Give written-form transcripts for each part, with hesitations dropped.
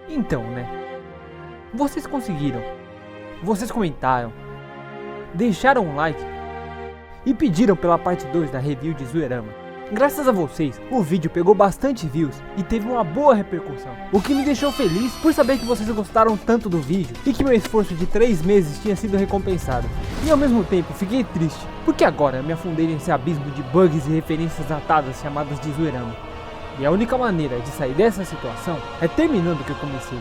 Então, né? Vocês conseguiram. Vocês comentaram, deixaram um like e pediram pela parte 2 da review de Zoeirama. Graças a vocês, o vídeo pegou bastante views e teve uma boa repercussão, o que me deixou feliz por saber que vocês gostaram tanto do vídeo e que meu esforço de 3 meses tinha sido recompensado. E ao mesmo tempo fiquei triste, porque agora me afundei nesse abismo de bugs e referências datadas chamadas de Zoeirama. E a única maneira de sair dessa situação é terminando o que eu comecei.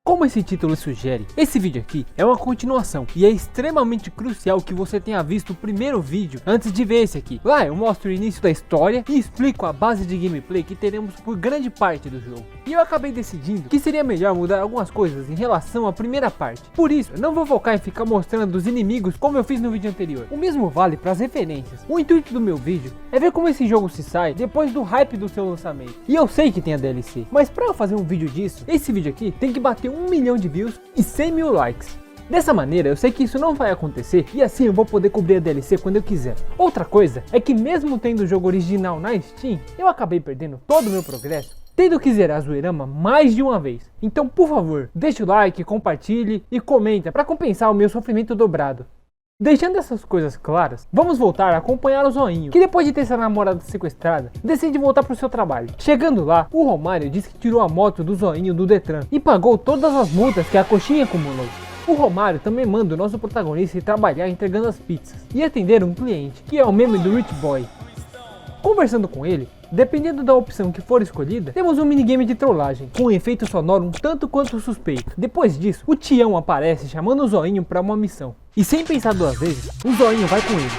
Como esse título sugere, esse vídeo aqui é uma continuação e é extremamente crucial que você tenha visto o primeiro vídeo antes de ver esse aqui. Lá eu mostro o início da história e explico a base de gameplay que teremos por grande parte do jogo. E eu acabei decidindo que seria melhor mudar algumas coisas em relação à primeira parte. Por isso, eu não vou focar em ficar mostrando os inimigos como eu fiz no vídeo anterior. O mesmo vale para as referências. O intuito do meu vídeo é ver como esse jogo se sai depois do hype do seu lançamento. E eu sei que tem a DLC, mas para eu fazer um vídeo disso, esse vídeo aqui tem que bater 1 milhão de views e 100 mil likes. Dessa maneira eu sei que isso não vai acontecer e assim eu vou poder cobrir a DLC quando eu quiser. Outra coisa é que mesmo tendo o jogo original na Steam, eu acabei perdendo todo o meu progresso tendo que zerar Zoeirama mais de uma vez. Então por favor, deixa o like, compartilhe e comenta para compensar o meu sofrimento dobrado. Deixando essas coisas claras, vamos voltar a acompanhar o Zoinho, que depois de ter sua namorada sequestrada, decide voltar para o seu trabalho. Chegando lá, o Romário diz que tirou a moto do Zoinho do Detran e pagou todas as multas que a coxinha acumulou. O Romário também manda o nosso protagonista ir trabalhar entregando as pizzas e atender um cliente, que é o meme do Rich Boy. Conversando com ele, dependendo da opção que for escolhida, temos um minigame de trollagem, com um efeito sonoro um tanto quanto suspeito. Depois disso, o Tião aparece chamando o Zoinho para uma missão. E sem pensar duas vezes, o Zoinho vai com ele.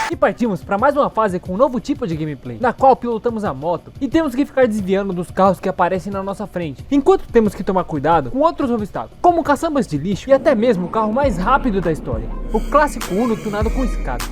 E partimos para mais uma fase com um novo tipo de gameplay, na qual pilotamos a moto e temos que ficar desviando dos carros que aparecem na nossa frente, enquanto temos que tomar cuidado com outros obstáculos, como caçambas de lixo e até mesmo o carro mais rápido da história, o clássico Uno tunado com escada.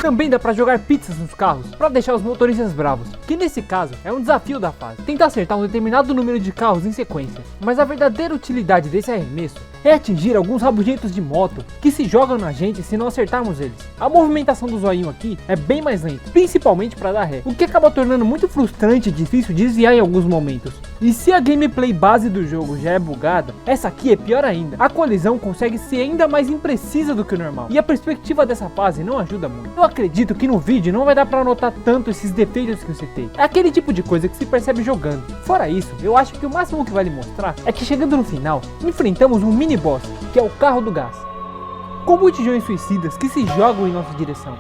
Também dá pra jogar pizzas nos carros, pra deixar os motoristas bravos, que nesse caso é um desafio da fase, tentar acertar um determinado número de carros em sequência. Mas a verdadeira utilidade desse arremesso é atingir alguns rabugentos de moto que se jogam na gente se não acertarmos eles. A movimentação do Zoinho aqui é bem mais lenta, principalmente para dar ré, o que acaba tornando muito frustrante e difícil desviar em alguns momentos. E se a gameplay base do jogo já é bugada, essa aqui é pior ainda. A colisão consegue ser ainda mais imprecisa do que o normal, e a perspectiva dessa fase não ajuda muito. Eu acredito que no vídeo não vai dar para notar tanto esses defeitos que eu citei. É aquele tipo de coisa que se percebe jogando. Fora isso, eu acho que o máximo que vale mostrar é que chegando no final, enfrentamos um mini boss, que é o carro do gás, com botijões suicidas que se jogam em nossa direção.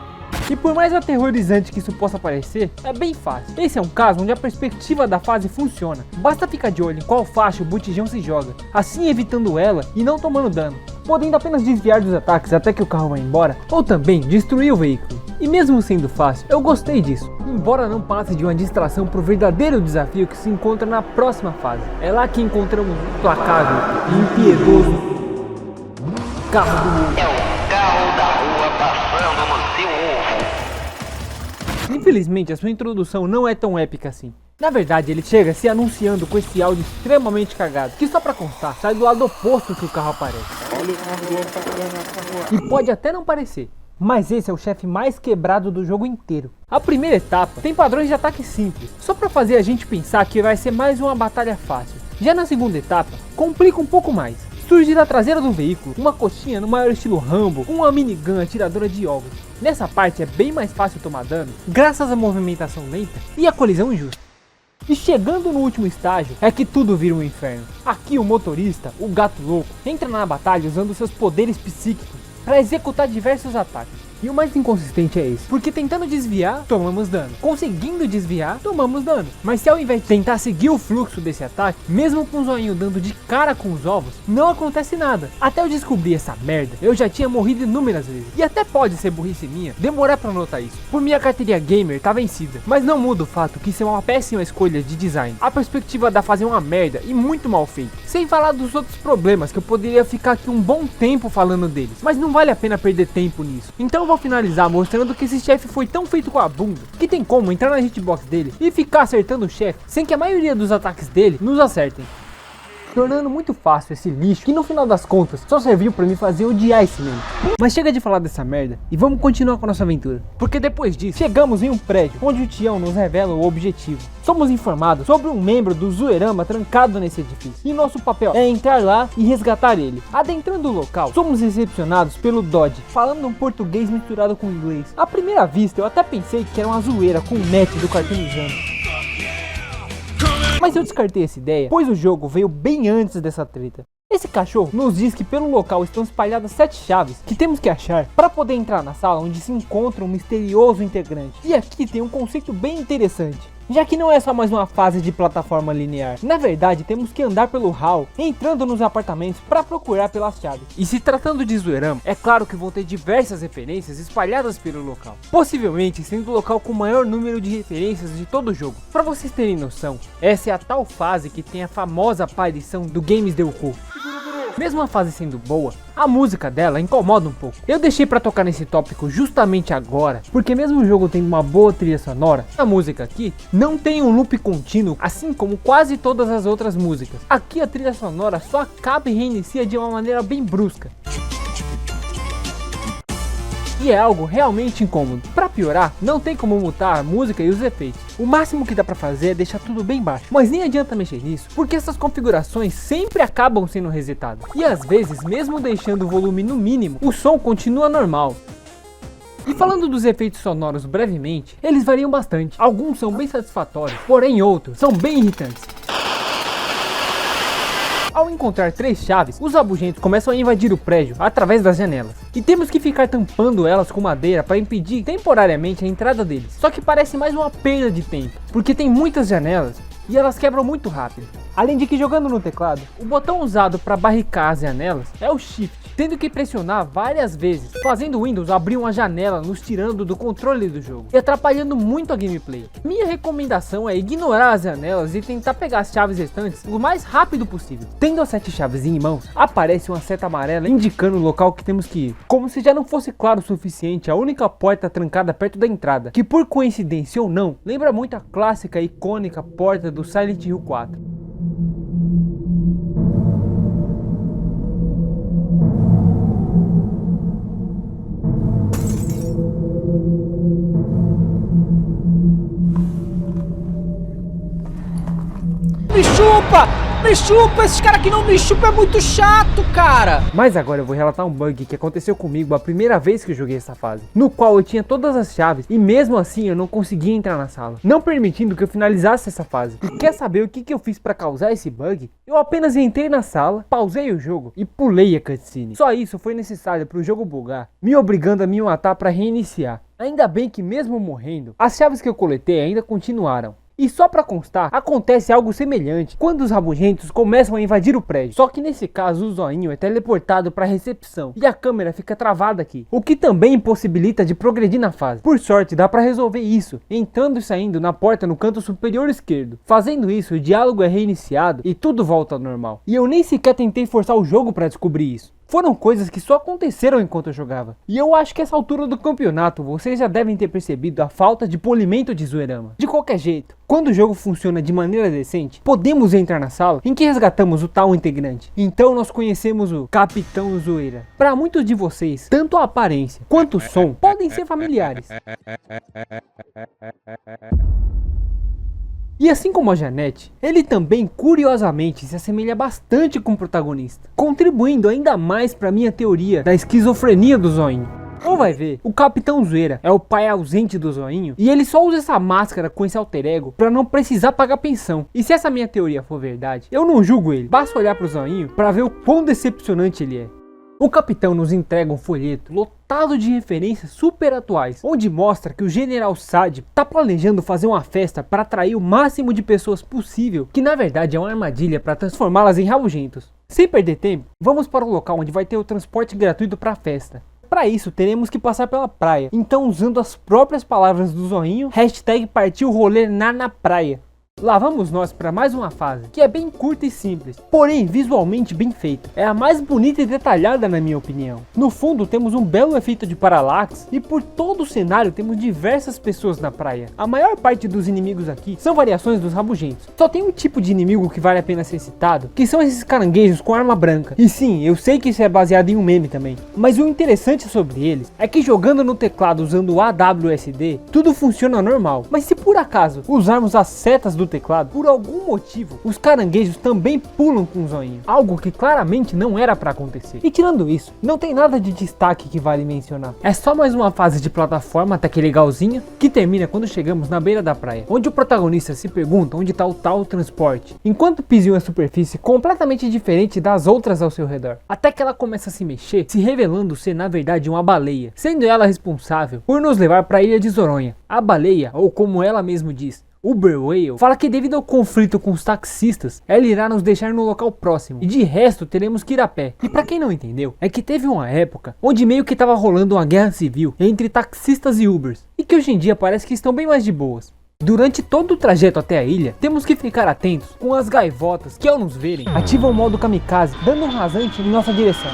E por mais aterrorizante que isso possa parecer, é bem fácil. Esse é um caso onde a perspectiva da fase funciona. Basta ficar de olho em qual faixa o botijão se joga, assim evitando ela e não tomando dano, podendo apenas desviar dos ataques até que o carro vá embora, ou também destruir o veículo. E mesmo sendo fácil, eu gostei disso, embora não passe de uma distração para o verdadeiro desafio que se encontra na próxima fase. É lá que encontramos o implacável e impiedoso carro do mundo. É o carro da rua passando no seu ovo. Infelizmente, a sua introdução não é tão épica assim. Na verdade, ele chega se anunciando com esse áudio extremamente cagado, que só pra constar, sai do lado oposto que o carro aparece. E pode até não parecer, mas esse é o chefe mais quebrado do jogo inteiro. A primeira etapa tem padrões de ataque simples, só pra fazer a gente pensar que vai ser mais uma batalha fácil. Já na segunda etapa, complica um pouco mais. Surge da traseira do veículo uma coxinha no maior estilo Rambo, com uma minigun atiradora de ovos. Nessa parte é bem mais fácil tomar dano, graças à movimentação lenta e à colisão injusta. E chegando no último estágio, é que tudo vira um inferno. Aqui o motorista, o gato louco, entra na batalha usando seus poderes psíquicos para executar diversos ataques. E o mais inconsistente é esse, porque tentando desviar, tomamos dano, conseguindo desviar, tomamos dano. Mas se ao invés de tentar seguir o fluxo desse ataque, mesmo com o Zoinho dando de cara com os ovos, não acontece nada. Até eu descobrir essa merda, eu já tinha morrido inúmeras vezes. E até pode ser burrice minha demorar pra notar isso, por minha carteirinha gamer tá vencida. Mas não muda o fato que isso é uma péssima escolha de design. A perspectiva da fase é uma merda e muito mal feita. Sem falar dos outros problemas que eu poderia ficar aqui um bom tempo falando deles, mas não vale a pena perder tempo nisso. Então vou finalizar mostrando que esse chefe foi tão feito com a bunda que tem como entrar na hitbox dele e ficar acertando o chefe sem que a maioria dos ataques dele nos acertem, tornando muito fácil esse lixo que no final das contas só serviu pra me fazer odiar esse meme. Mas chega de falar dessa merda e vamos continuar com a nossa aventura, porque depois disso chegamos em um prédio onde o Tião nos revela o objetivo. Somos informados sobre um membro do Zoeirama trancado nesse edifício e nosso papel é entrar lá e resgatar ele. Adentrando o local, somos recepcionados pelo Dodge, falando um português misturado com inglês. À primeira vista eu até pensei que era uma zoeira com o net do cartoonizando, mas eu descartei essa ideia, pois o jogo veio bem antes dessa treta. Esse cachorro nos diz que pelo local estão espalhadas 7 chaves que temos que achar para poder entrar na sala onde se encontra um misterioso integrante. E aqui tem um conceito bem interessante, já que não é só mais uma fase de plataforma linear. Na verdade, temos que andar pelo hall, entrando nos apartamentos para procurar pelas chaves. E se tratando de Zoeirama, é claro que vão ter diversas referências espalhadas pelo local, possivelmente sendo o local com o maior número de referências de todo o jogo. Para vocês terem noção, essa é a tal fase que tem a famosa aparição do Games Deu Cu. Mesmo a fase sendo boa, a música dela incomoda um pouco. Eu deixei pra tocar nesse tópico justamente agora, porque mesmo o jogo tendo uma boa trilha sonora, a música aqui não tem um loop contínuo, assim como quase todas as outras músicas. Aqui a trilha sonora só acaba e reinicia de uma maneira bem brusca. E é algo realmente incômodo. Pra piorar, não tem como mutar a música e os efeitos. O máximo que dá pra fazer é deixar tudo bem baixo, mas nem adianta mexer nisso, porque essas configurações sempre acabam sendo resetadas. E às vezes, mesmo deixando o volume no mínimo, o som continua normal. E falando dos efeitos sonoros brevemente, eles variam bastante. Alguns são bem satisfatórios, porém outros são bem irritantes. Ao encontrar 3 chaves, os rabugentos começam a invadir o prédio através das janelas. E temos que ficar tampando elas com madeira para impedir temporariamente a entrada deles. Só que parece mais uma perda de tempo, porque tem muitas janelas e elas quebram muito rápido. Além de que jogando no teclado, o botão usado para barricar as janelas é o Shift, tendo que pressionar várias vezes, fazendo o Windows abrir uma janela nos tirando do controle do jogo e atrapalhando muito a gameplay. Minha recomendação é ignorar as janelas e tentar pegar as chaves restantes o mais rápido possível. Tendo as 7 chaves em mãos, aparece uma seta amarela indicando o local que temos que ir. Como se já não fosse claro o suficiente, a única porta trancada perto da entrada, que por coincidência ou não, lembra muito a clássica e icônica porta do Silent Hill 4. Me chupa, esses caras que não me chupam é muito chato, cara. Mas agora eu vou relatar um bug que aconteceu comigo a primeira vez que eu joguei essa fase, no qual eu tinha todas as chaves e mesmo assim eu não conseguia entrar na sala, não permitindo que eu finalizasse essa fase. E quer saber o que eu fiz pra causar esse bug? Eu apenas entrei na sala, pausei o jogo e pulei a cutscene. Só isso foi necessário pro jogo bugar, me obrigando a me matar pra reiniciar. Ainda bem que mesmo morrendo, as chaves que eu coletei ainda continuaram. E só pra constar, acontece algo semelhante quando os rabugentos começam a invadir o prédio. Só que nesse caso o zoinho é teleportado pra recepção e a câmera fica travada aqui, o que também impossibilita de progredir na fase. Por sorte dá pra resolver isso, entrando e saindo na porta no canto superior esquerdo. Fazendo isso o diálogo é reiniciado e tudo volta ao normal. E eu nem sequer tentei forçar o jogo pra descobrir isso. Foram coisas que só aconteceram enquanto eu jogava. E eu acho que essa altura do campeonato vocês já devem ter percebido a falta de polimento de Zoeirama. De qualquer jeito, quando o jogo funciona de maneira decente, podemos entrar na sala em que resgatamos o tal integrante. Então nós conhecemos o Capitão Zoeira. Para muitos de vocês, tanto a aparência quanto o som podem ser familiares. E assim como a Janete, ele também curiosamente se assemelha bastante com o protagonista, contribuindo ainda mais para minha teoria da esquizofrenia do zoinho. Ou vai ver, o Capitão Zoeira é o pai ausente do zoinho e ele só usa essa máscara com esse alter ego para não precisar pagar pensão. E se essa minha teoria for verdade, eu não julgo ele, basta olhar pro zoinho para ver o quão decepcionante ele é. O capitão nos entrega um folheto lotado de referências super atuais, onde mostra que o General Zod tá planejando fazer uma festa para atrair o máximo de pessoas possível, que na verdade é uma armadilha para transformá-las em rabugentos. Sem perder tempo, vamos para o local onde vai ter o transporte gratuito para a festa. Para isso teremos que passar pela praia, então usando as próprias palavras do zoinho, hashtag partiu rolê na praia. Lá vamos nós para mais uma fase, que é bem curta e simples, porém visualmente bem feita. É a mais bonita e detalhada na minha opinião. No fundo temos um belo efeito de paralaxe e por todo o cenário temos diversas pessoas na praia. A maior parte dos inimigos aqui são variações dos rabugentos. Só tem um tipo de inimigo que vale a pena ser citado, que são esses caranguejos com arma branca. E sim, eu sei que isso é baseado em um meme também, mas o interessante sobre eles é que jogando no teclado usando o AWSD, tudo funciona normal. Mas se por acaso usarmos as setas do teclado, por algum motivo, os caranguejos também pulam com o zoinho, algo que claramente não era para acontecer. E tirando isso, não tem nada de destaque que vale mencionar. É só mais uma fase de plataforma até que legalzinha, que termina quando chegamos na beira da praia, onde o protagonista se pergunta onde está o tal transporte, enquanto pisa em uma superfície completamente diferente das outras ao seu redor, até que ela começa a se mexer, se revelando ser na verdade uma baleia, sendo ela responsável por nos levar para a ilha de Zoronha. A baleia, ou como ela mesmo diz, Uber Whale, fala que devido ao conflito com os taxistas, ela irá nos deixar no local próximo, e de resto teremos que ir a pé. E pra quem não entendeu, é que teve uma época onde meio que tava rolando uma guerra civil entre taxistas e Ubers, e que hoje em dia parece que estão bem mais de boas. Durante todo o trajeto até a ilha, temos que ficar atentos com as gaivotas que ao nos verem, ativam o modo kamikaze, dando um rasante em nossa direção.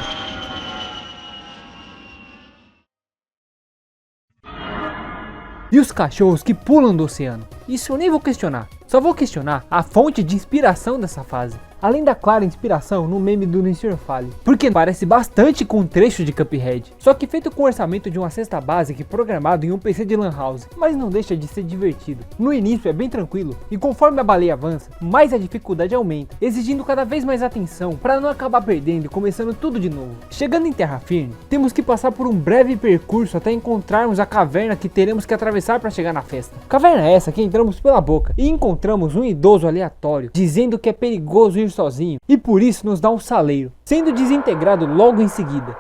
E os cachorros que pulam do oceano. Isso eu nem vou questionar, só vou questionar a fonte de inspiração dessa fase. Além da clara inspiração no meme do Mr. Fale, porque parece bastante com um trecho de Cuphead, só que feito com o orçamento de uma cesta básica programado em um PC de lan house, mas não deixa de ser divertido. No início é bem tranquilo, e conforme a baleia avança, mais a dificuldade aumenta, exigindo cada vez mais atenção para não acabar perdendo e começando tudo de novo. Chegando em terra firme, temos que passar por um breve percurso até encontrarmos a caverna que teremos que atravessar para chegar na festa. Caverna essa que entramos pela boca e encontramos um idoso aleatório, dizendo que é perigoso ir sozinho e por isso nos dá um saleiro, sendo desintegrado logo em seguida.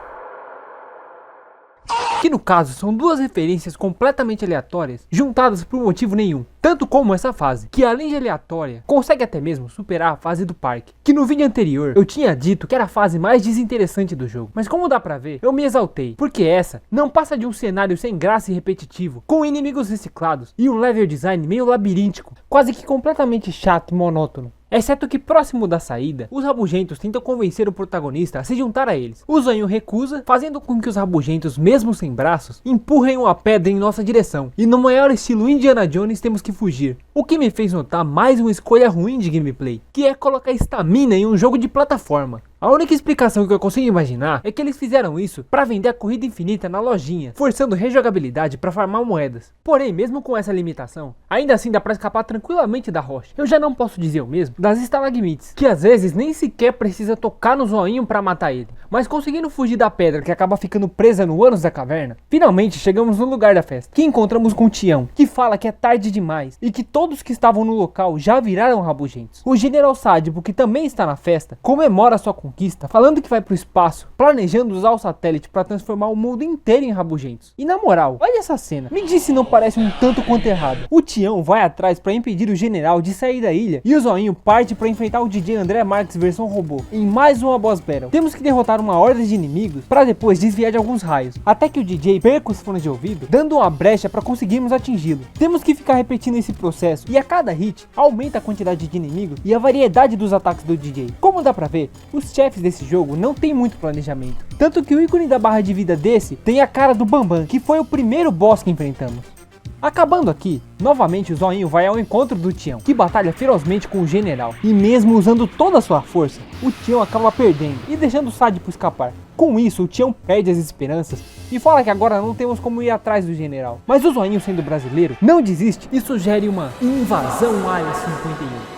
Que no caso são duas referências completamente aleatórias, juntadas por motivo nenhum, tanto como essa fase, que além de aleatória, consegue até mesmo superar a fase do parque, que no vídeo anterior eu tinha dito que era a fase mais desinteressante do jogo, mas como dá pra ver, eu me exaltei, porque essa não passa de um cenário sem graça e repetitivo, com inimigos reciclados e um level design meio labiríntico, quase que completamente chato e monótono. Exceto que próximo da saída, os rabugentos tentam convencer o protagonista a se juntar a eles. O Zoinho recusa, fazendo com que os rabugentos, mesmo sem braços, empurrem uma pedra em nossa direção. E no maior estilo Indiana Jones temos que fugir. O que me fez notar mais uma escolha ruim de gameplay, que é colocar estamina em um jogo de plataforma. A única explicação que eu consigo imaginar é que eles fizeram isso para vender a corrida infinita na lojinha, forçando rejogabilidade para farmar moedas. Porém, mesmo com essa limitação, ainda assim dá para escapar tranquilamente da rocha. Eu já não posso dizer o mesmo das estalagmites, que às vezes nem sequer precisa tocar no zoinho para matar ele. Mas conseguindo fugir da pedra que acaba ficando presa no ânus da caverna, finalmente chegamos no lugar da festa, que encontramos com o Tião, que fala que é tarde demais e que todos que estavam no local já viraram rabugentos. O General Sádipo, que também está na festa, comemora sua conquista, falando que vai pro espaço, planejando usar o satélite para transformar o mundo inteiro em rabugentos. E na moral, olha essa cena, me diz se não parece um tanto quanto errado. O Tião vai atrás para impedir o general de sair da ilha, e o Zoinho parte para enfrentar o DJ André Marques versão robô, em mais uma boss battle. Temos que derrotar uma horda de inimigos para depois desviar de alguns raios, até que o DJ perca os fones de ouvido, dando uma brecha para conseguirmos atingi-lo. Temos que ficar repetindo esse processo, e a cada hit aumenta a quantidade de inimigos e a variedade dos ataques do DJ. Como dá pra ver, os chefes desse jogo não tem muito planejamento, tanto que o ícone da barra de vida desse tem a cara do Bambam, que foi o primeiro boss que enfrentamos. Acabando aqui, novamente o Zoinho vai ao encontro do Tião, que batalha ferozmente com o general, e mesmo usando toda a sua força, o Tião acaba perdendo e deixando o Sádipo escapar. Com isso, o Tião perde as esperanças e fala que agora não temos como ir atrás do general. Mas o Zoinho, sendo brasileiro, não desiste e sugere uma invasão Área 51.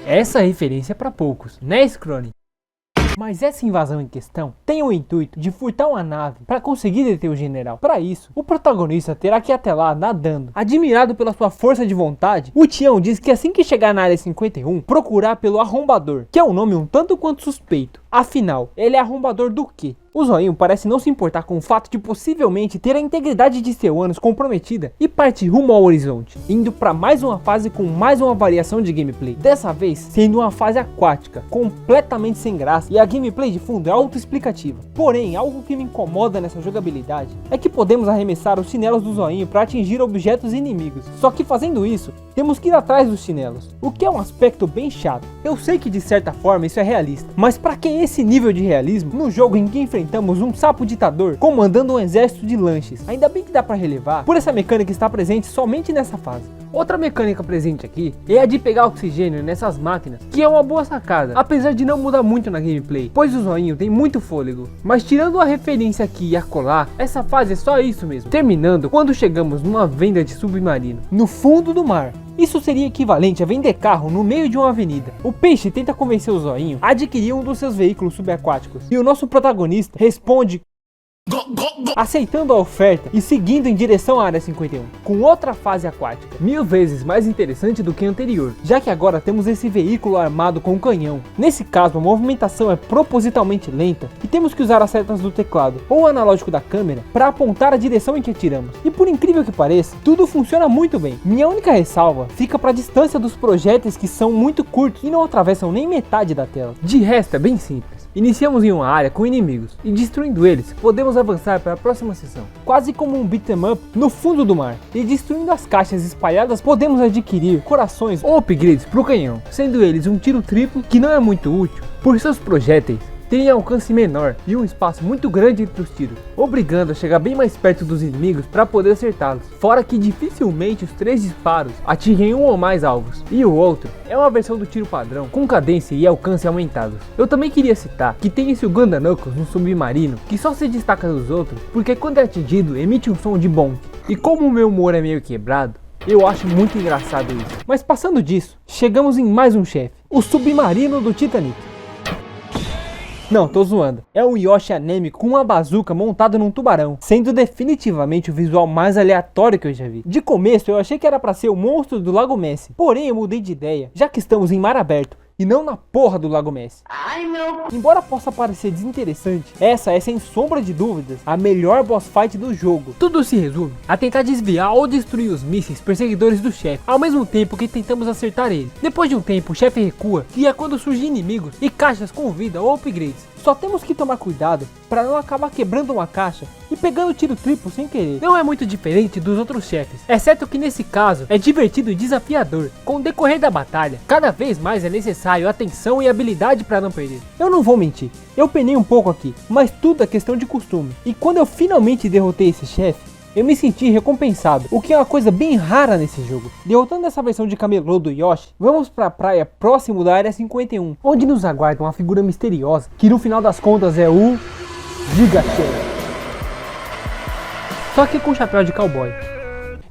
Essa referência é para poucos, né, Scrone? Mas essa invasão em questão tem o intuito de furtar uma nave para conseguir deter o general. Para isso, o protagonista terá que ir até lá nadando. Admirado pela sua força de vontade, o Tião diz que assim que chegar na Área 51, procurar pelo Arrombador, que é um nome um tanto quanto suspeito. Afinal, ele é arrombador do quê? O Zoinho parece não se importar com o fato de possivelmente ter a integridade de seu ânus comprometida e parte rumo ao horizonte, indo para mais uma fase com mais uma variação de gameplay. Dessa vez sendo uma fase aquática, completamente sem graça, e a gameplay de fundo é autoexplicativa. Porém, algo que me incomoda nessa jogabilidade é que podemos arremessar os chinelos do Zoinho para atingir objetos inimigos. Só que fazendo isso, temos que ir atrás dos chinelos, o que é um aspecto bem chato. Eu sei que de certa forma isso é realista, mas para que esse nível de realismo no jogo em que enfrentamos um sapo ditador comandando um exército de lanches? Ainda bem que dá para relevar por essa mecânica estar presente somente nessa fase. Outra mecânica presente aqui é a de pegar oxigênio nessas máquinas, que é uma boa sacada, apesar de não mudar muito na gameplay, pois o Zoinho tem muito fôlego. Mas tirando a referência aqui e acolá, essa fase é só isso mesmo, terminando quando chegamos numa venda de submarino no fundo do mar. Isso seria equivalente a vender carro no meio de uma avenida. O peixe tenta convencer o Zoinho a adquirir um dos seus veículos subaquáticos, e o nosso protagonista responde aceitando a oferta e seguindo em direção à área 51, com outra fase aquática, 1000 vezes mais interessante do que a anterior, já que agora temos esse veículo armado com um canhão. Nesse caso a movimentação é propositalmente lenta e temos que usar as setas do teclado ou o analógico da câmera para apontar a direção em que atiramos. E por incrível que pareça, tudo funciona muito bem. Minha única ressalva fica para a distância dos projéteis, que são muito curtos e não atravessam nem metade da tela. De resto é bem simples. Iniciamos em uma área com inimigos e destruindo eles, podemos avançar para a próxima sessão, quase como um beat'em up no fundo do mar. E destruindo as caixas espalhadas, podemos adquirir corações ou upgrades para o canhão, sendo eles um tiro triplo que não é muito útil por seus projéteis tem alcance menor e um espaço muito grande entre os tiros, obrigando a chegar bem mais perto dos inimigos para poder acertá-los. Fora que dificilmente os 3 disparos atingem um ou mais alvos, e o outro é uma versão do tiro padrão com cadência e alcance aumentados. Eu também queria citar que tem esse Uganda Knuckles no submarino que só se destaca dos outros porque quando é atingido emite um som de bonk, e como o meu humor é meio quebrado, eu acho muito engraçado isso. Mas passando disso, chegamos em mais um chefe, o submarino do Titanic. Não, tô zoando. É um Yoshi anêmico com uma bazuca montada num tubarão, sendo definitivamente o visual mais aleatório que eu já vi. De começo eu achei que era pra ser o monstro do Lago Messi, porém eu mudei de ideia, já que estamos em mar aberto e não na porra do Lago Messi. Embora possa parecer desinteressante, essa é sem sombra de dúvidas a melhor boss fight do jogo. Tudo se resume a tentar desviar ou destruir os mísseis perseguidores do chefe, ao mesmo tempo que tentamos acertar ele. Depois de um tempo o chefe recua, que é quando surgem inimigos e caixas com vida ou upgrades. Só temos que tomar cuidado para não acabar quebrando uma caixa e pegando tiro triplo sem querer. Não é muito diferente dos outros chefes, exceto que nesse caso é divertido e desafiador. Com o decorrer da batalha, cada vez mais é necessário atenção e habilidade para não perder. Eu não vou mentir, eu penei um pouco aqui, mas tudo é questão de costume. E quando eu finalmente derrotei esse chefe, eu me senti recompensado, o que é uma coisa bem rara nesse jogo. Derrotando essa versão de camelô do Yoshi, vamos para a praia próximo da área 51, onde nos aguarda uma figura misteriosa, que no final das contas é o Giga Chad. Só que com chapéu de cowboy.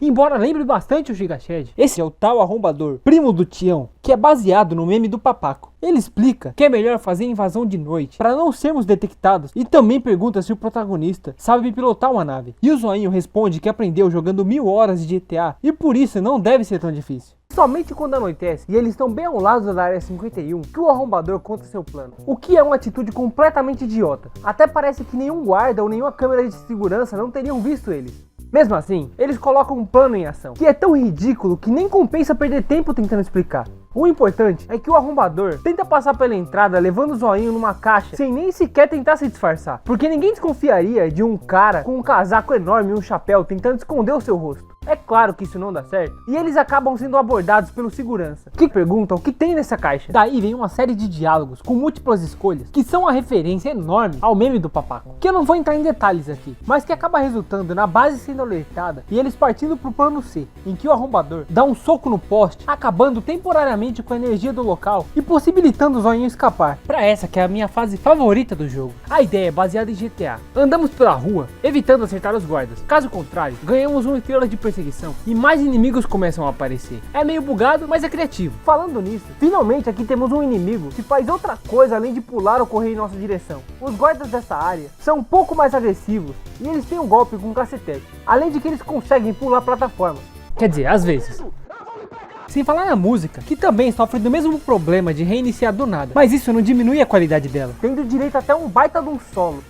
Embora lembre bastante o Giga Chad, esse é o tal arrombador, primo do Tião, que é baseado no meme do Papaco. Ele explica que é melhor fazer invasão de noite para não sermos detectados e também pergunta se o protagonista sabe pilotar uma nave. E o Zoinho responde que aprendeu jogando 1000 horas de GTA e por isso não deve ser tão difícil. Somente quando anoitece e eles estão bem ao lado da área 51 que o arrombador conta seu plano, o que é uma atitude completamente idiota. Até parece que nenhum guarda ou nenhuma câmera de segurança não teriam visto eles. Mesmo assim, eles colocam um plano em ação, que é tão ridículo que nem compensa perder tempo tentando explicar. O importante é que o arrombador tenta passar pela entrada levando o Zoinho numa caixa sem nem sequer tentar se disfarçar, porque ninguém desconfiaria de um cara com um casaco enorme e um chapéu tentando esconder o seu rosto. É claro que isso não dá certo, e eles acabam sendo abordados pelo segurança, que perguntam o que tem nessa caixa. Daí vem uma série de diálogos com múltiplas escolhas, que são uma referência enorme ao meme do Papaco, que eu não vou entrar em detalhes aqui, mas que acaba resultando na base sendo alertada e eles partindo pro plano C, em que o arrombador dá um soco no poste, acabando temporariamente com a energia do local e possibilitando o Zoinho escapar. Pra essa que é a minha fase favorita do jogo. A ideia é baseada em GTA. Andamos pela rua, evitando acertar os guardas. Caso contrário, ganhamos uma estrela de perseguição e mais inimigos começam a aparecer. É meio bugado, mas é criativo. Falando nisso, finalmente aqui temos um inimigo que faz outra coisa além de pular ou correr em nossa direção. Os guardas dessa área são um pouco mais agressivos e eles têm um golpe com cacetete, além de que eles conseguem pular plataformas. Quer dizer, às vezes. Sem falar na música, que também sofre do mesmo problema de reiniciar do nada, mas isso não diminui a qualidade dela, tendo direito até um baita de um solo.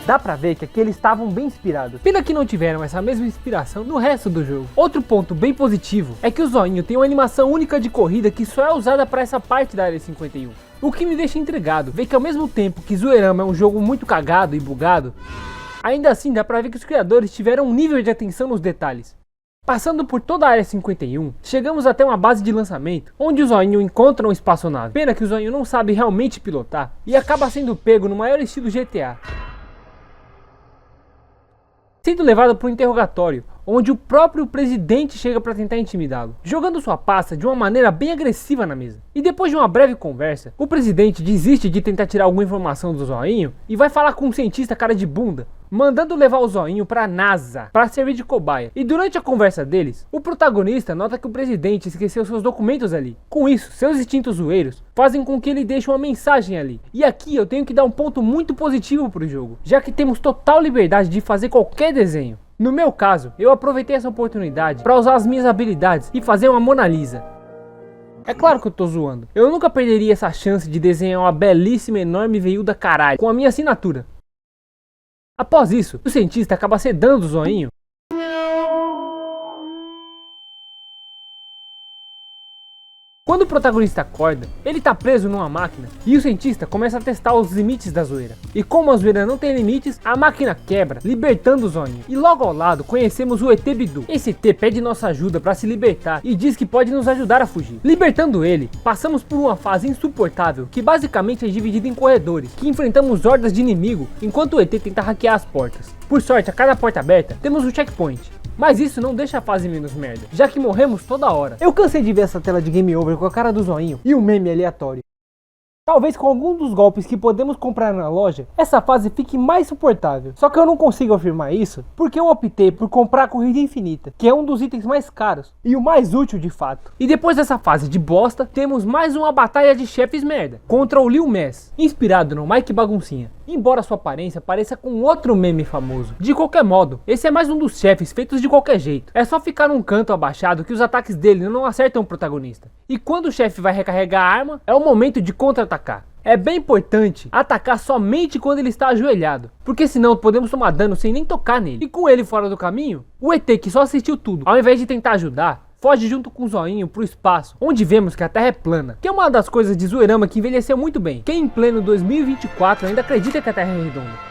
Dá pra ver que aqui eles estavam bem inspirados. Pena que não tiveram essa mesma inspiração no resto do jogo. Outro ponto bem positivo é que o Zoinho tem uma animação única de corrida que só é usada para essa parte da Área 51. O que me deixa intrigado, ver que ao mesmo tempo que Zoeirama é um jogo muito cagado e bugado, ainda assim dá pra ver que os criadores tiveram um nível de atenção nos detalhes. Passando por toda a Área 51, chegamos até uma base de lançamento, onde o Zoinho encontra uma espaçonave. Pena que o Zoinho não sabe realmente pilotar e acaba sendo pego no maior estilo GTA. Sendo levado para um interrogatório, onde o próprio presidente chega para tentar intimidá-lo, jogando sua pasta de uma maneira bem agressiva na mesa. E depois de uma breve conversa, o presidente desiste de tentar tirar alguma informação do Zoinho e vai falar com um cientista cara de bunda, mandando levar o Zoinho para a NASA para servir de cobaia. E durante a conversa deles, o protagonista nota que o presidente esqueceu seus documentos ali. Com isso, seus instintos zoeiros fazem com que ele deixe uma mensagem ali. E aqui eu tenho que dar um ponto muito positivo pro jogo, já que temos total liberdade de fazer qualquer desenho. No meu caso, eu aproveitei essa oportunidade para usar as minhas habilidades e fazer uma Mona Lisa. É claro que eu tô zoando, eu nunca perderia essa chance de desenhar uma belíssima enorme veiuda caralho com a minha assinatura. Após isso, o cientista acaba sedando o Zoinho Quando o protagonista acorda, ele tá preso numa máquina e o cientista começa a testar os limites da zoeira. E como a zoeira não tem limites, a máquina quebra, libertando o Zoinho. E logo ao lado conhecemos o ET Bidu. Esse ET pede nossa ajuda para se libertar e diz que pode nos ajudar a fugir. Libertando ele, passamos por uma fase insuportável que basicamente é dividida em corredores, que enfrentamos hordas de inimigo enquanto o ET tenta hackear as portas. Por sorte, a cada porta aberta temos um checkpoint. Mas isso não deixa a fase menos merda, já que morremos toda hora. Eu cansei de ver essa tela de game over com a cara do Zoinho e um meme aleatório. Talvez com algum dos golpes que podemos comprar na loja, essa fase fique mais suportável. Só que eu não consigo afirmar isso, porque eu optei por comprar a Corrida Infinita, que é um dos itens mais caros e o mais útil de fato. E depois dessa fase de bosta, temos mais uma batalha de chefes merda, contra o Lil Mess, inspirado no Mike Baguncinha. Embora sua aparência pareça com outro meme famoso. De qualquer modo, esse é mais um dos chefes feitos de qualquer jeito. É só ficar num canto abaixado que os ataques dele não acertam o protagonista. E quando o chefe vai recarregar a arma, é o momento de contra-atacar. É bem importante atacar somente quando ele está ajoelhado, porque senão podemos tomar dano sem nem tocar nele. E com ele fora do caminho, o ET que só assistiu tudo, ao invés de tentar ajudar, foge junto com o Zoinho pro espaço, onde vemos que a Terra é plana, que é uma das coisas de Zoeirama que envelheceu muito bem. Quem em pleno 2024 ainda acredita que a Terra é redonda?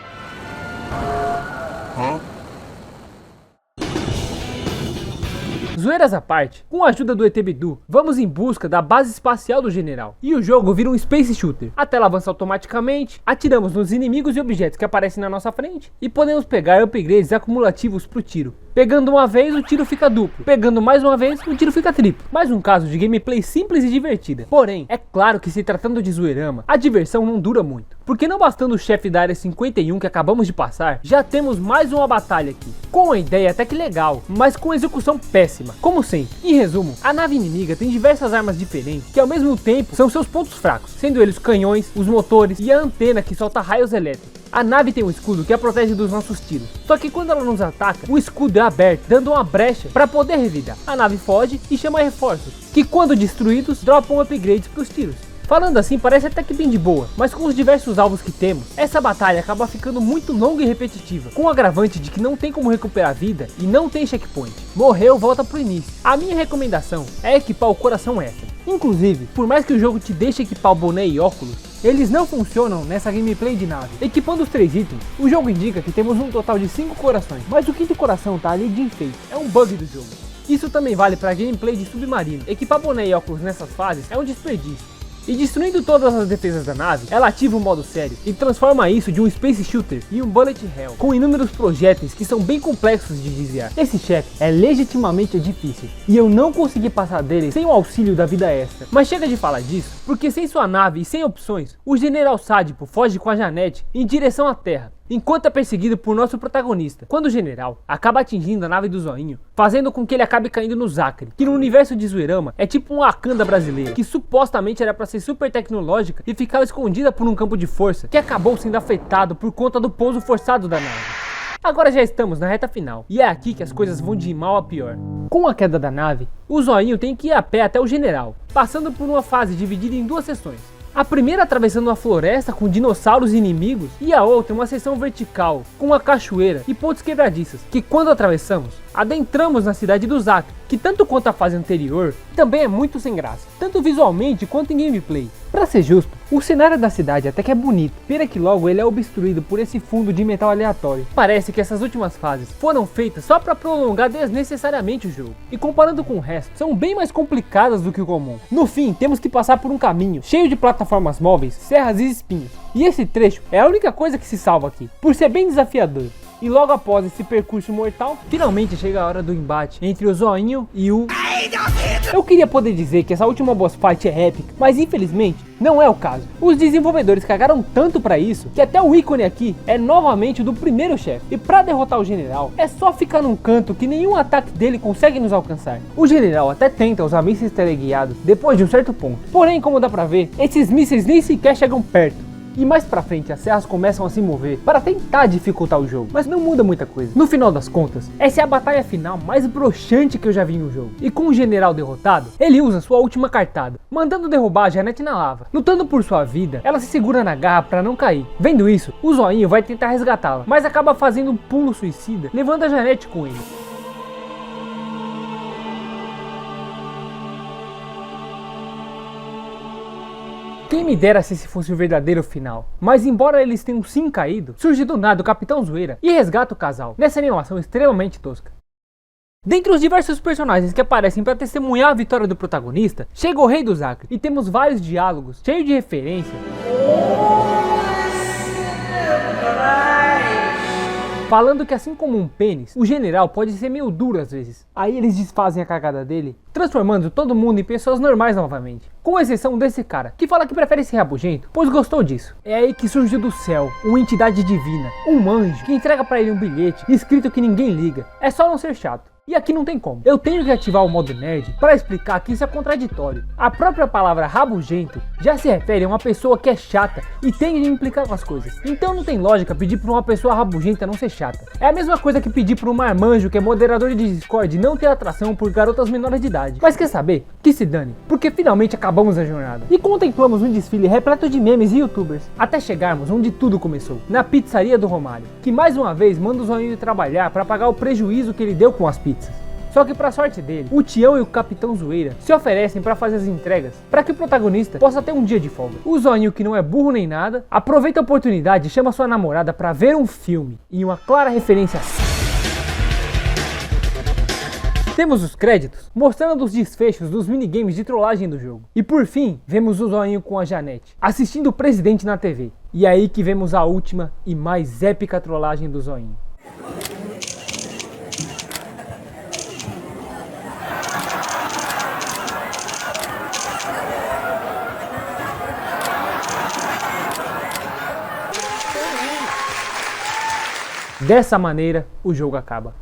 Zoeiras à parte, com a ajuda do ET Bidu, vamos em busca da base espacial do general. E o jogo vira um Space Shooter. A tela avança automaticamente, atiramos nos inimigos e objetos que aparecem na nossa frente, e podemos pegar upgrades acumulativos pro tiro. Pegando uma vez, o tiro fica duplo. Pegando mais uma vez, o tiro fica triplo. Mais um caso de gameplay simples e divertida. Porém, é claro que se tratando de Zoeirama, a diversão não dura muito. Porque não bastando o chefe da Área 51 que acabamos de passar, já temos mais uma batalha aqui. Com uma ideia até que legal, mas com execução péssima. Como sempre. Em resumo, a nave inimiga tem diversas armas diferentes que ao mesmo tempo são seus pontos fracos, sendo eles os canhões, os motores e a antena que solta raios elétricos. A nave tem um escudo que a protege dos nossos tiros, só que quando ela nos ataca, o escudo é aberto, dando uma brecha para poder revidar. A nave foge e chama reforços, que quando destruídos, dropam upgrades para os tiros. Falando assim parece até que bem de boa, mas com os diversos alvos que temos, essa batalha acaba ficando muito longa e repetitiva, com o agravante de que não tem como recuperar vida e não tem checkpoint. Morreu, volta pro início. A minha recomendação é equipar o coração extra. Inclusive, por mais que o jogo te deixe equipar o boné e óculos, eles não funcionam nessa gameplay de nave. Equipando os 3 itens, o jogo indica que temos um total de 5 corações, mas o 5º coração tá ali de enfeite, é um bug do jogo. Isso também vale para gameplay de submarino. Equipar boné e óculos nessas fases é um desperdício. E destruindo todas as defesas da nave, ela ativa o modo sério e transforma isso de um Space Shooter em um Bullet Hell, com inúmeros projéteis que são bem complexos de desviar. Esse chefe é legitimamente difícil, e eu não consegui passar dele sem o auxílio da vida extra. Mas chega de falar disso, porque sem sua nave e sem opções, o General Sádipo foge com a Janete em direção à Terra. enquanto é perseguido por nosso protagonista, quando o general acaba atingindo a nave do Zoinho, fazendo com que ele acabe caindo no Zacri, que no universo de Zoeirama é tipo um Wakanda brasileiro, que supostamente era para ser super tecnológica e ficava escondida por um campo de força, que acabou sendo afetado por conta do pouso forçado da nave. Agora já estamos na reta final, e é aqui que as coisas vão de mal a pior. Com a queda da nave, o Zoinho tem que ir a pé até o general, passando por uma fase dividida em duas sessões. A primeira atravessando uma floresta com dinossauros inimigos, e a outra uma seção vertical, com uma cachoeira e pontes quebradiças, que quando atravessamos, adentramos na cidade do Zacri, que tanto quanto a fase anterior, também é muito sem graça, tanto visualmente quanto em gameplay. Pra ser justo, o cenário da cidade até que é bonito, pena que logo ele é obstruído por esse fundo de metal aleatório. Parece que essas últimas fases foram feitas só pra prolongar desnecessariamente o jogo, e comparando com o resto, são bem mais complicadas do que o comum. No fim, temos que passar por um caminho cheio de plataformas móveis, serras e espinhos, e esse trecho é a única coisa que se salva aqui, por ser bem desafiador. E logo após esse percurso mortal, finalmente chega a hora do embate entre o Zoinho e o... Eu queria poder dizer que essa última boss fight é épica, mas infelizmente não é o caso. Os desenvolvedores cagaram tanto pra isso, que até o ícone aqui é novamente o do primeiro chefe. E pra derrotar o general, é só ficar num canto que nenhum ataque dele consegue nos alcançar. O general até tenta usar mísseis teleguiados depois de um certo ponto, porém, como dá pra ver, esses mísseis nem sequer chegam perto. E mais pra frente as serras começam a se mover para tentar dificultar o jogo, mas não muda muita coisa. No final das contas, essa é a batalha final mais broxante que eu já vi em um jogo. E com o general derrotado, ele usa sua última cartada, mandando derrubar a Janete na lava. Lutando por sua vida, ela se segura na garra para não cair. Vendo isso, o Zoinho vai tentar resgatá-la, mas acaba fazendo um pulo suicida, levando a Janete com ele. Quem me dera se esse fosse o verdadeiro final. Mas embora eles tenham sim caído, surge do nada o Capitão Zoeira e resgata o casal, nessa animação extremamente tosca. Dentre os diversos personagens que aparecem para testemunhar a vitória do protagonista, chega o Rei do Zacri e temos vários diálogos cheios de referência, falando que assim como um pênis, o general pode ser meio duro às vezes. Aí eles desfazem a cagada dele, transformando todo mundo em pessoas normais novamente. Com exceção desse cara, que fala que prefere ser rabugento, pois gostou disso. É aí que surgiu do céu uma entidade divina, um anjo, que entrega pra ele um bilhete escrito que ninguém liga. É só não ser chato. E aqui não tem como. Eu tenho que ativar o modo nerd para explicar que isso é contraditório. A própria palavra rabugento já se refere a uma pessoa que é chata e tem de implicar com as coisas. Então não tem lógica pedir para uma pessoa rabugenta não ser chata. É a mesma coisa que pedir para um marmanjo que é moderador de Discord não ter atração por garotas menores de idade. Mas quer saber? Que se dane, porque finalmente acabamos a jornada. E contemplamos um desfile repleto de memes e youtubers, até chegarmos onde tudo começou, na pizzaria do Romário, que mais uma vez manda o Zoinho trabalhar para pagar o prejuízo que ele deu com as pizzas. Só que pra sorte dele, o Tião e o Capitão Zoeira se oferecem pra fazer as entregas, para que o protagonista possa ter um dia de folga. O Zoinho, que não é burro nem nada, aproveita a oportunidade e chama sua namorada pra ver um filme, em uma clara referência. Temos os créditos, mostrando os desfechos dos minigames de trollagem do jogo. E por fim, vemos o Zoinho com a Janete, assistindo o presidente na TV. E é aí que vemos a última e mais épica trollagem do Zoinho. Dessa maneira, o jogo acaba.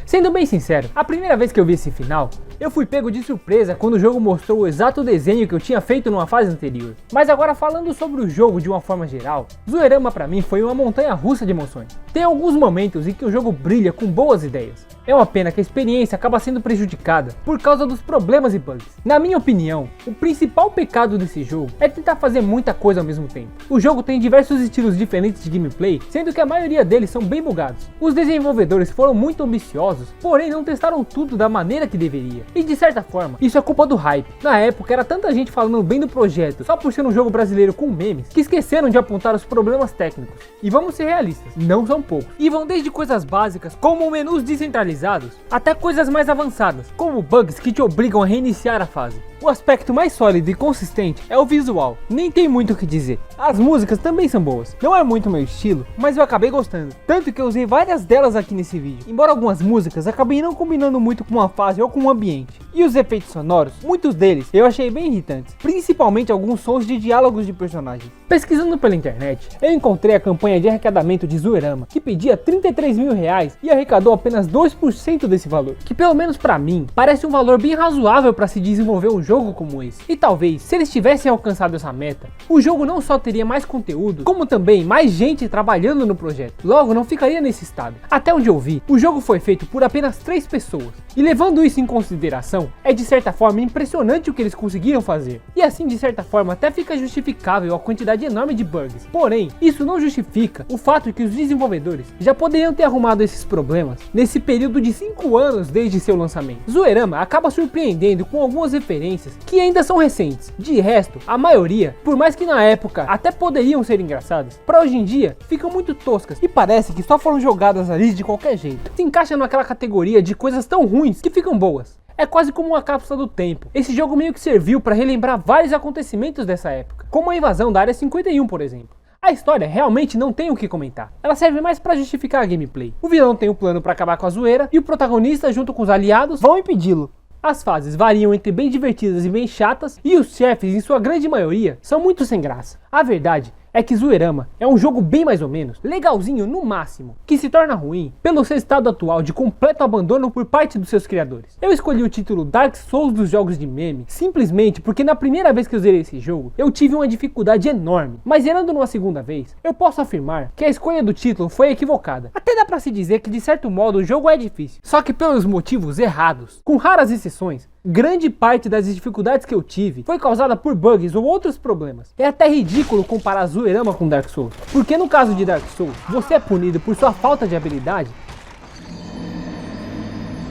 Sendo bem sincero, a primeira vez que eu vi esse final, eu fui pego de surpresa quando o jogo mostrou o exato desenho que eu tinha feito numa fase anterior. Mas agora falando sobre o jogo de uma forma geral, Zoeirama pra mim foi uma montanha russa de emoções. Tem alguns momentos em que o jogo brilha com boas ideias. É uma pena que a experiência acaba sendo prejudicada por causa dos problemas e bugs. Na minha opinião, o principal pecado desse jogo é tentar fazer muita coisa ao mesmo tempo. O jogo tem diversos estilos diferentes de gameplay, sendo que a maioria deles são bem bugados. Os desenvolvedores foram muito ambiciosos, porém não testaram tudo da maneira que deveria. E de certa forma, isso é culpa do hype. Na época era tanta gente falando bem do projeto só por ser um jogo brasileiro com memes, que esqueceram de apontar os problemas técnicos. E vamos ser realistas, não são poucos. E vão desde coisas básicas como menus descentralizados, detalhados, até coisas mais avançadas, como bugs que te obrigam a reiniciar a fase. O aspecto mais sólido e consistente é o visual, nem tem muito o que dizer. As músicas também são boas, não é muito meu estilo, mas eu acabei gostando, tanto que eu usei várias delas aqui nesse vídeo, embora algumas músicas acabem não combinando muito com uma fase ou com um ambiente. E os efeitos sonoros, muitos deles eu achei bem irritantes, principalmente alguns sons de diálogos de personagens. Pesquisando pela internet, eu encontrei a campanha de arrecadamento de Zoeirama, que pedia 33 mil reais e arrecadou apenas 2% desse valor, que pelo menos pra mim, parece um valor bem razoável para se desenvolver um jogo como esse. E talvez, se eles tivessem alcançado essa meta, o jogo não só teria mais conteúdo, como também mais gente trabalhando no projeto. Logo, não ficaria nesse estado. Até onde eu vi, o jogo foi feito por apenas 3 pessoas. E levando isso em consideração, é de certa forma impressionante o que eles conseguiram fazer. E assim, de certa forma, até fica justificável a quantidade enorme de bugs. Porém, isso não justifica o fato de que os desenvolvedores já poderiam ter arrumado esses problemas nesse período de 5 anos desde seu lançamento. Zoeirama acaba surpreendendo com algumas referências que ainda são recentes. De resto, a maioria, por mais que na época até poderiam ser engraçadas, para hoje em dia ficam muito toscas e parece que só foram jogadas ali de qualquer jeito. Se encaixa naquela categoria de coisas tão ruins que ficam boas. É quase como uma cápsula do tempo. Esse jogo meio que serviu para relembrar vários acontecimentos dessa época, como a invasão da Área 51, por exemplo. A história realmente não tem o que comentar, ela serve mais para justificar a gameplay. O vilão tem um plano para acabar com a zoeira e o protagonista junto com os aliados vão impedi-lo. As fases variam entre bem divertidas e bem chatas, e os chefes, em sua grande maioria, são muito sem graça. A verdade é que Zoeirama é um jogo bem mais ou menos, legalzinho no máximo, que se torna ruim pelo seu estado atual de completo abandono por parte dos seus criadores. Eu escolhi o título Dark Souls dos jogos de meme, simplesmente porque na primeira vez que eu zerei esse jogo, eu tive uma dificuldade enorme, mas zerando numa segunda vez, eu posso afirmar que a escolha do título foi equivocada. Até dá pra se dizer que de certo modo o jogo é difícil, só que pelos motivos errados, com raras exceções. Grande parte das dificuldades que eu tive foi causada por bugs ou outros problemas. É até ridículo comparar Zoeirama com Dark Souls, porque no caso de Dark Souls, você é punido por sua falta de habilidade,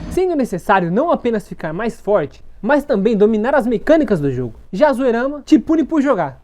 sendo necessário não apenas ficar mais forte, mas também dominar as mecânicas do jogo. Já Zoeirama te pune por jogar.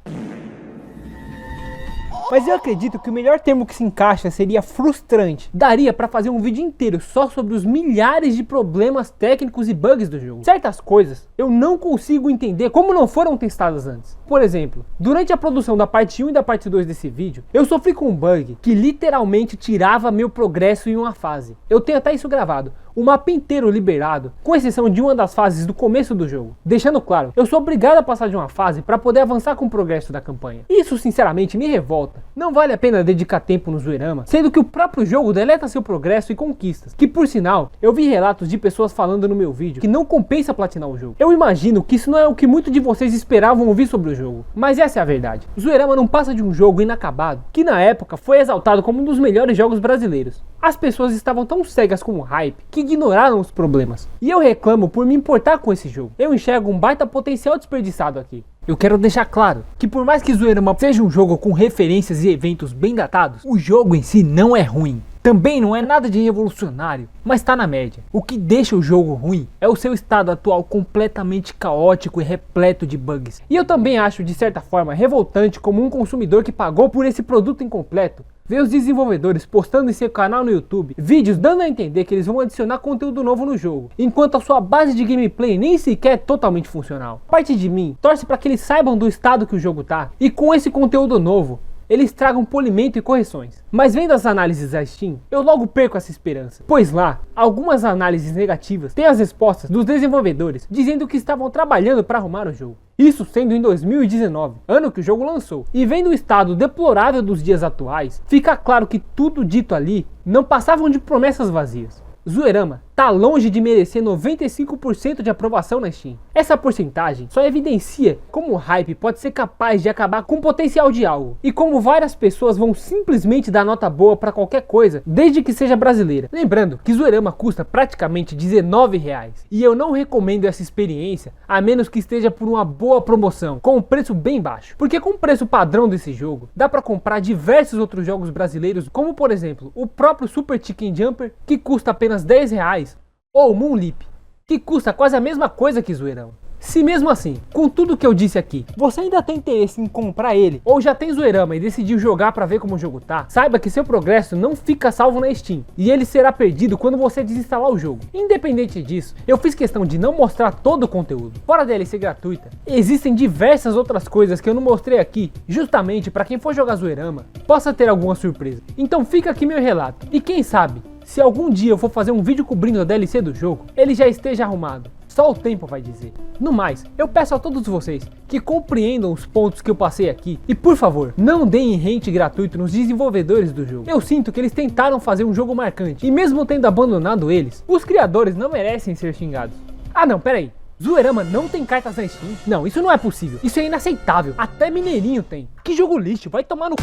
Mas eu acredito que o melhor termo que se encaixa seria frustrante. Daria pra fazer um vídeo inteiro só sobre os milhares de problemas técnicos e bugs do jogo. Certas coisas eu não consigo entender como não foram testadas antes. Por exemplo, durante a produção da parte 1 e da parte 2 desse vídeo, eu sofri com um bug que literalmente tirava meu progresso em uma fase. Eu tenho até isso gravado. O mapa inteiro liberado, com exceção de uma das fases do começo do jogo. Deixando claro, eu sou obrigado a passar de uma fase para poder avançar com o progresso da campanha. Isso sinceramente me revolta. Não vale a pena dedicar tempo no Zoeirama, sendo que o próprio jogo deleta seu progresso e conquistas. Que por sinal, eu vi relatos de pessoas falando no meu vídeo que não compensa platinar o jogo. Eu imagino que isso não é o que muitos de vocês esperavam ouvir sobre o jogo. Mas essa é a verdade. Zoeirama não passa de um jogo inacabado, que na época foi exaltado como um dos melhores jogos brasileiros. As pessoas estavam tão cegas com o hype que ignoraram os problemas. E eu reclamo por me importar com esse jogo. Eu enxergo um baita potencial desperdiçado aqui. Eu quero deixar claro que por mais que Zoeirama seja um jogo com referências e eventos bem datados, o jogo em si não é ruim. Também não é nada de revolucionário, mas tá na média. O que deixa o jogo ruim é o seu estado atual completamente caótico e repleto de bugs. E eu também acho de certa forma revoltante como um consumidor que pagou por esse produto incompleto ver os desenvolvedores postando em seu canal no YouTube vídeos dando a entender que eles vão adicionar conteúdo novo no jogo, enquanto a sua base de gameplay nem sequer é totalmente funcional. Parte de mim torce para que eles saibam do estado que o jogo tá e com esse conteúdo novo eles tragam polimento e correções. Mas vendo as análises da Steam, eu logo perco essa esperança, pois lá, algumas análises negativas têm as respostas dos desenvolvedores dizendo que estavam trabalhando para arrumar o jogo. Isso sendo em 2019, ano que o jogo lançou. E vendo o estado deplorável dos dias atuais, fica claro que tudo dito ali não passavam de promessas vazias. Zoeirama tá longe de merecer 95% de aprovação na Steam. Essa porcentagem só evidencia como o hype pode ser capaz de acabar com o potencial de algo, e como várias pessoas vão simplesmente dar nota boa para qualquer coisa, desde que seja brasileira. Lembrando que Zoeirama custa praticamente R$19, e eu não recomendo essa experiência a menos que esteja por uma boa promoção, com um preço bem baixo, porque com o preço padrão desse jogo, dá para comprar diversos outros jogos brasileiros, como por exemplo, o próprio Super Chicken Jumper, que custa apenas R$10, ou Moonleap, que custa quase a mesma coisa que Zoeirama. Se mesmo assim, com tudo que eu disse aqui, você ainda tem interesse em comprar ele, ou já tem Zoeirama e decidiu jogar pra ver como o jogo tá, saiba que seu progresso não fica salvo na Steam, e ele será perdido quando você desinstalar o jogo. Independente disso, eu fiz questão de não mostrar todo o conteúdo. Fora a DLC gratuita, existem diversas outras coisas que eu não mostrei aqui, justamente para quem for jogar Zoeirama, possa ter alguma surpresa. Então fica aqui meu relato, e quem sabe, se algum dia eu for fazer um vídeo cobrindo a DLC do jogo, ele já esteja arrumado. Só o tempo vai dizer. No mais, eu peço a todos vocês que compreendam os pontos que eu passei aqui e, por favor, não deem hate gratuito nos desenvolvedores do jogo. Eu sinto que eles tentaram fazer um jogo marcante e mesmo tendo abandonado eles, os criadores não merecem ser xingados. Ah não, pera aí. Zoeirama não tem cartas na Steam? Não, isso não é possível. Isso é inaceitável. Até Mineirinho tem. Que jogo lixo, vai tomar no...